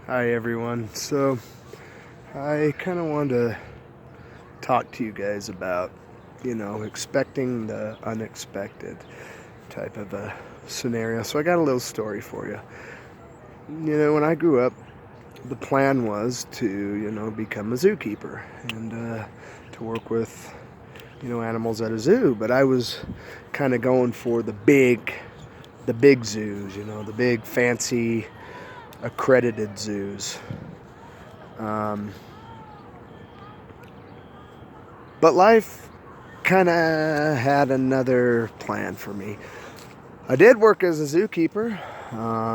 Hi everyone. So I kind of wanted to talk to you guys about, expecting the unexpected type of a scenario. So I got a little story for you. When I grew up, the plan was to, become a zookeeper and to work with, animals at a zoo. But I was kind of going for the big zoos, the big fancy accredited zoos. Um, But life kind of had another plan for me. I did work as a zookeeper.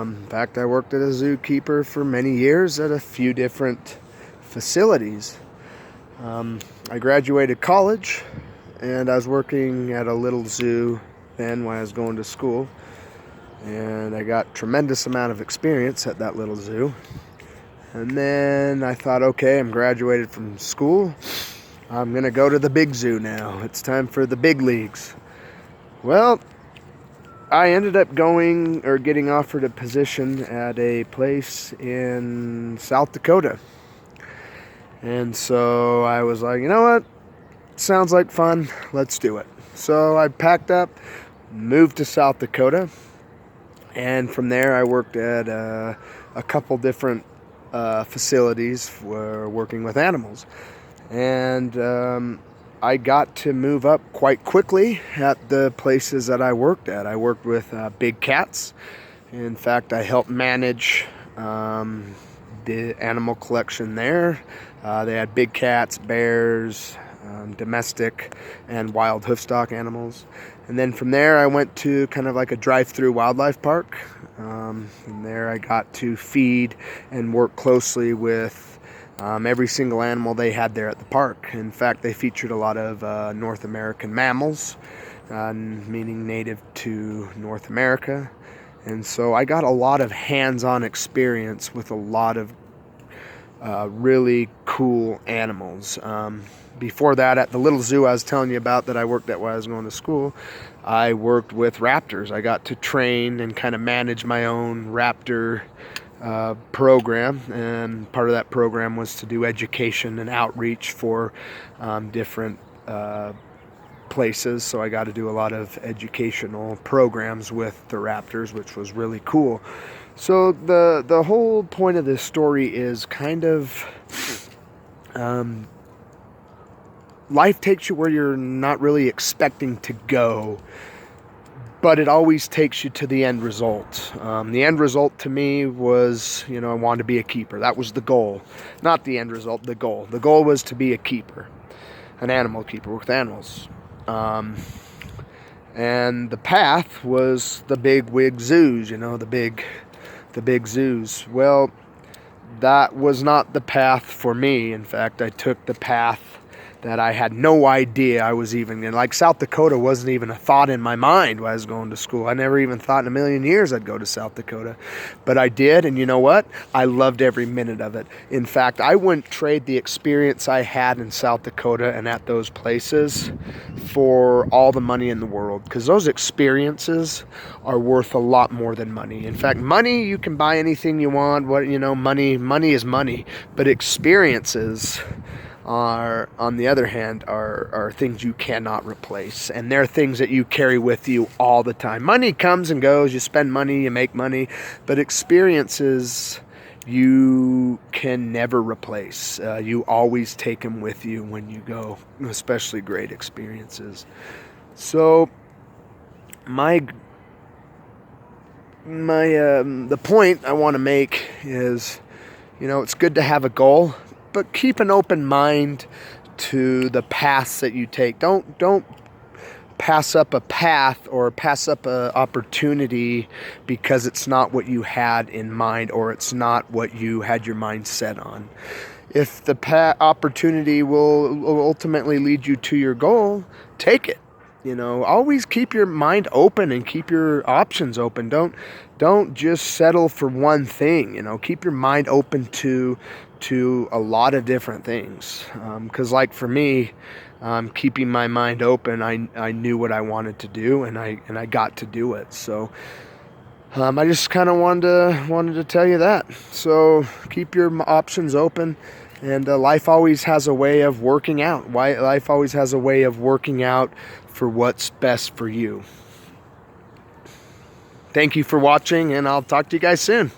In fact, I worked as a zookeeper for many years at a few different facilities. I graduated college and I was working at a little zoo then when I was going to school. And I got tremendous amount of experience at that little zoo. And then I thought, okay, I'm graduated from school. I'm going to go to the big zoo now. It's time for the big leagues. Well, I ended up getting offered a position at a place in South Dakota. And so I was like, you know what? Sounds like fun. Let's do it. So I packed up, moved to South Dakota. And from there, I worked at a couple different facilities for working with animals. And I got to move up quite quickly at the places that I worked at. I worked with big cats. In fact, I helped manage the animal collection there. They had big cats, bears, domestic and wild hoofstock animals. And then from there, I went to kind of like a drive-through wildlife park. And there I got to feed and work closely with every single animal they had there at the park. In fact, they featured a lot of North American mammals, meaning native to North America. And so I got a lot of hands-on experience with a lot of really cool animals. Before that, at the little zoo I was telling you about that I worked at while I was going to school, I worked with raptors. I got to train and kind of manage my own raptor program, and part of that program was to do education and outreach for different places. So I got to do a lot of educational programs with the raptors, which was really cool. So the whole point of this story is kind of life takes you where you're not really expecting to go, but it always takes you to the end result. The end result to me was, I wanted to be a keeper. That was the goal. Not the end result, the goal. The goal was to be a keeper, an animal keeper with animals. And the path was the big wig zoos, the big zoos. Well, that was not the path for me. In fact, I took the path that I had no idea I was even in. Like, South Dakota wasn't even a thought in my mind when I was going to school. I never even thought in a million years I'd go to South Dakota. But I did, and you know what? I loved every minute of it. In fact, I wouldn't trade the experience I had in South Dakota and at those places for all the money in the world, because those experiences are worth a lot more than money. In fact, money, you can buy anything you want. Money is money. But experiences are, on the other hand, are things you cannot replace, and they're things that you carry with you all the time. Money comes and goes, you spend money, you make money, but experiences you can never replace. You always take them with you when you go, especially great experiences. So the point I want to make is, it's good to have a goal, but keep an open mind to the paths that you take. Don't pass up a path or pass up an opportunity because it's not what you had in mind, or it's not what you had your mind set on. If the opportunity will ultimately lead you to your goal, take it. Always keep your mind open and keep your options open. Don't just settle for one thing. Keep your mind open to a lot of different things. Because like for me, keeping my mind open, I knew what I wanted to do, and I got to do it. So I just kind of wanted to tell you that. So keep your options open, and life always has a way of working out. Life always has a way of working out for what's best for you. Thank you for watching, and I'll talk to you guys soon.